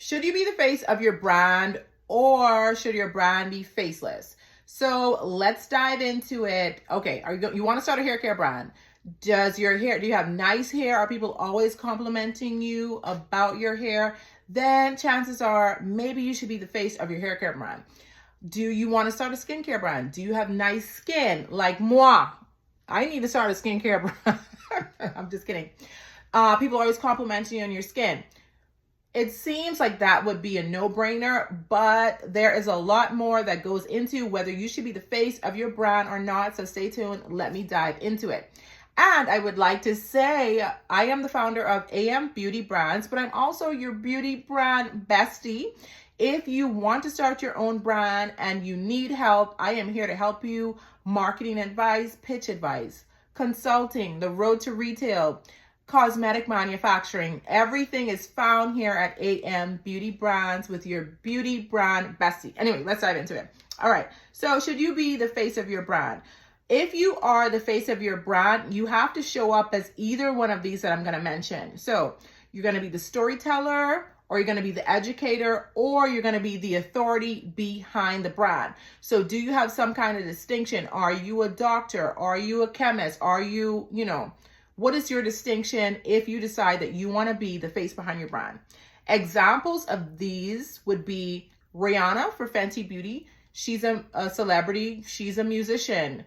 Should you be the face of your brand or should your brand be faceless? So let's dive into it. Okay, you want to start a hair care brand? Do you have nice hair? Are people always complimenting you about your hair? Then chances are maybe you should be the face of your hair care brand. Do you want to start a skincare brand? Do you have nice skin like moi? I need to start a skincare brand. I'm just kidding. People are always complimenting you on your skin. It seems like that would be a no-brainer, but there is a lot more that goes into whether you should be the face of your brand or not. So stay tuned. Let me dive into it. And I would like to say I am the founder of AM Beauty Brands, but I'm also your beauty brand bestie. If you want to start your own brand and you need help, I am here to help you. Marketing advice, pitch advice, consulting, the road to retail, cosmetic manufacturing. Everything is found here at AM Beauty Brands with your beauty brand bestie. Anyway, let's dive into it. All right. So should you be the face of your brand? If you are the face of your brand, you have to show up as either one of these that I'm going to mention. So you're going to be the storyteller, or you're going to be the educator, or you're going to be the authority behind the brand. So do you have some kind of distinction? Are you a doctor? Are you a chemist? Are you, what is your distinction if you decide that you want to be the face behind your brand? Examples of these would be Rihanna for Fenty Beauty. She's a celebrity. She's a musician.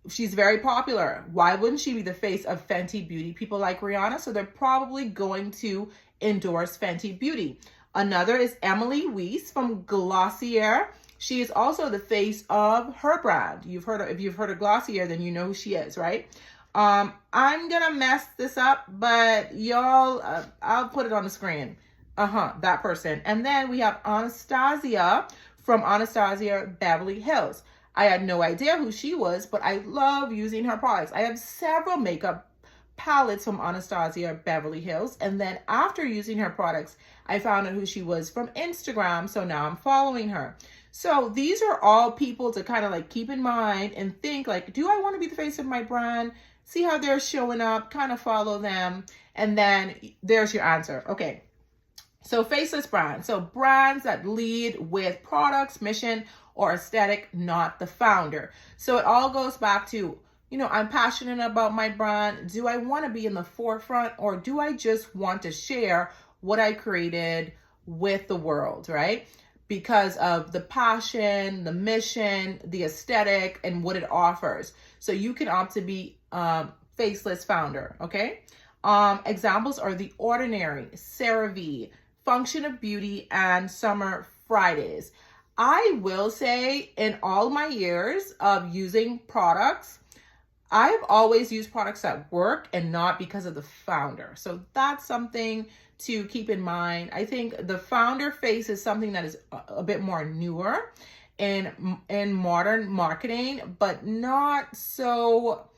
She's very popular. Why wouldn't she be the face of Fenty Beauty? People like Rihanna, so they're probably going to endorse Fenty Beauty. Another is Emily Weiss from Glossier. She is also the face of her brand. If you've heard of Glossier, then you know who she is, right? I'm gonna mess this up, but y'all, I'll put it on the screen. That person. And then we have Anastasia from Anastasia Beverly Hills. I had no idea who she was, but I love using her products. I have several makeup palettes from Anastasia Beverly Hills. And then after using her products, I found out who she was from Instagram. So now I'm following her. So these are all people to kind of like keep in mind and think like, do I want to be the face of my brand? See how they're showing up, kind of follow them. And then there's your answer. Okay. So faceless brands. So brands that lead with products, mission, or aesthetic, not the founder. So it all goes back to, I'm passionate about my brand. Do I want to be in the forefront, or do I just want to share what I created with the world, right? Because of the passion, the mission, the aesthetic, and what it offers. So you can opt to be faceless founder, okay? Examples are The Ordinary, CeraVe, Function of Beauty, and Summer Fridays. I will say in all my years of using products, I've always used products that work and not because of the founder. So that's something to keep in mind. I think the founder face is something that is a bit more newer in modern marketing, but not so,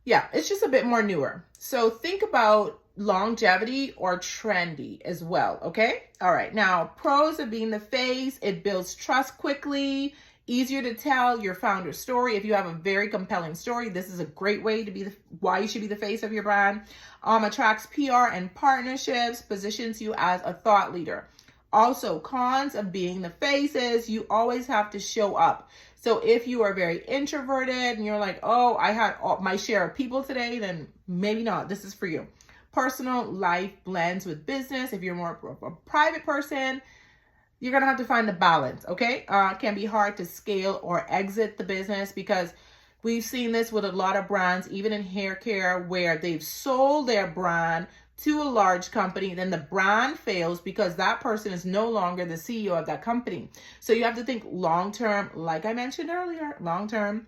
it's just a bit more newer. So think about longevity or trendy as well, okay? All right, now pros of being the face: it builds trust quickly, easier to tell your founder's story. If you have a very compelling story, this is a great way to be why you should be the face of your brand. Attracts PR and partnerships, positions you as a thought leader. Also, cons of being the face is you always have to show up. So if you are very introverted and you're like, oh, I had my share of people today, then maybe not. This is for you. Personal life blends with business. If you're more of a private person, you're going to have to find the balance, okay? It can be hard to scale or exit the business because we've seen this with a lot of brands, even in hair care, where they've sold their brand to a large company, then the brand fails because that person is no longer the CEO of that company. So you have to think long-term, like I mentioned earlier, long-term.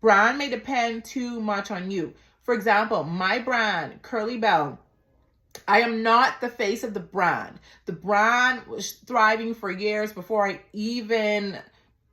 Brand may depend too much on you. For example, my brand, Curly Bell, I am not the face of the brand. The brand was thriving for years before I even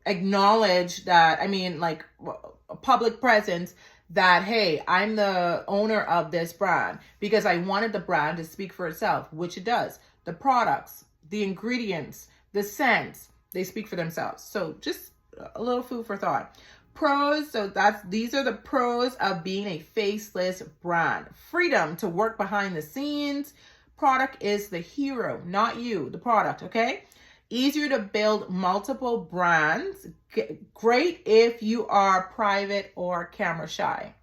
acknowledged that, a public presence that, hey, I'm the owner of this brand, because I wanted the brand to speak for itself, which it does. The products, the ingredients, the scents, they speak for themselves. So just a little food for thought. Pros, so these are the pros of being a faceless brand. Freedom to work behind the scenes, product is the hero, not you, the product, okay? Easier to build multiple brands. Great if you are private or camera shy.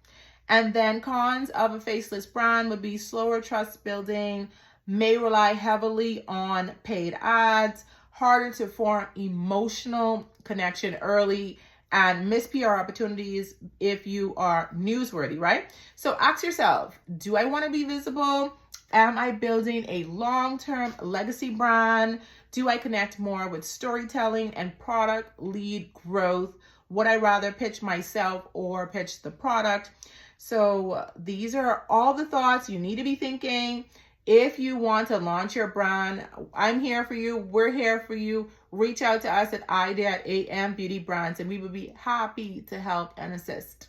And then cons of a faceless brand would be slower trust building, may rely heavily on paid ads, harder to form emotional connection early, and miss PR opportunities if you are newsworthy, right? So ask yourself, do I want to be visible? Am I building a long-term legacy brand? Do I connect more with storytelling and product lead growth? Would I rather pitch myself or pitch the product? So these are all the thoughts you need to be thinking. If you want to launch your brand, I'm here for you. We're here for you. Reach out to us at ID@AM Beauty Brands, and we would be happy to help and assist.